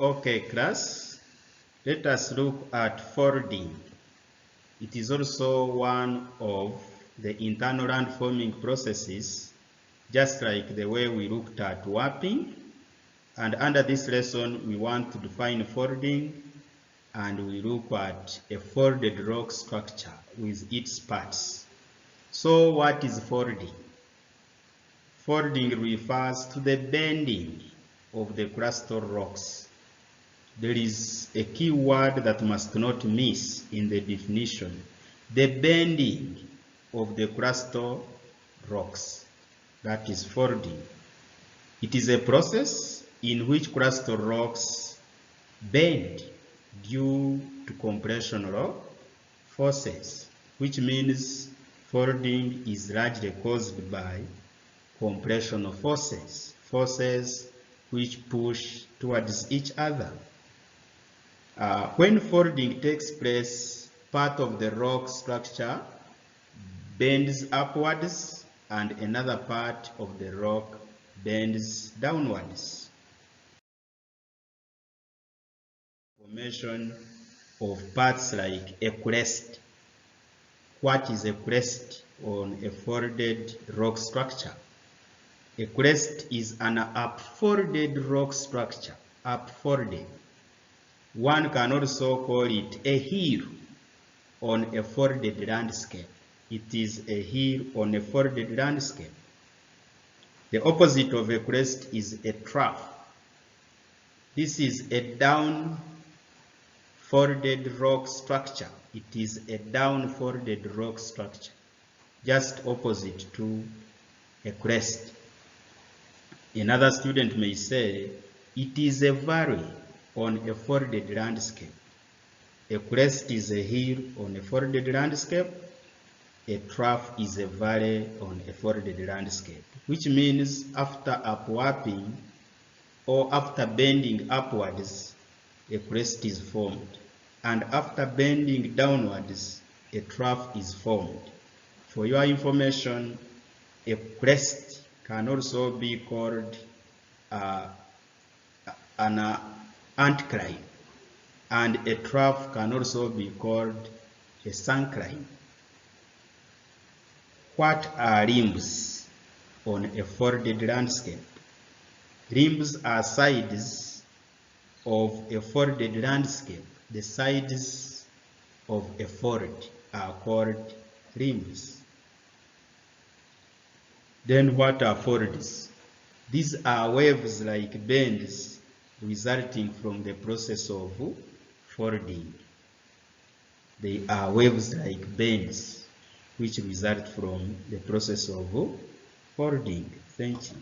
Okay, class, let us look at folding. It is also one of the internal landforming processes, just like the way we looked at warping. And under this lesson, we want to define folding, and we look at a folded rock structure with its parts. So what is folding? Folding refers to the bending of the crustal rocks. There is a key word that must not miss in the definition: the bending of the crustal rocks. That is folding. It is a process in which crustal rocks bend due to compressional forces, which means folding is largely caused by compressional forces, forces which push towards each other. When folding takes place, part of the rock structure bends upwards and another part of the rock bends downwards. Formation of parts like a crest. What is a crest on a folded rock structure? A crest is an upfolded rock structure, upfolded. One can also call it a hill on a folded landscape. It is a hill on a folded landscape. The opposite of a crest is a trough. This is a down folded rock structure. It is a down folded rock structure, just opposite to a crest. Another student may say it is a valley on a folded landscape. A crest is a hill on a folded landscape. A trough is a valley on a folded landscape, which means after upwarping or after bending upwards, a crest is formed, and after bending downwards, a trough is formed. For your information, a crest can also be called an anticline, and a trough can also be called a syncline. What are limbs on a folded landscape? Limbs are sides of a folded landscape. The sides of a fold are called limbs. Then what are folds? These are waves like bends resulting from the process of folding. They are waves like bends which result from the process of folding. Thank you.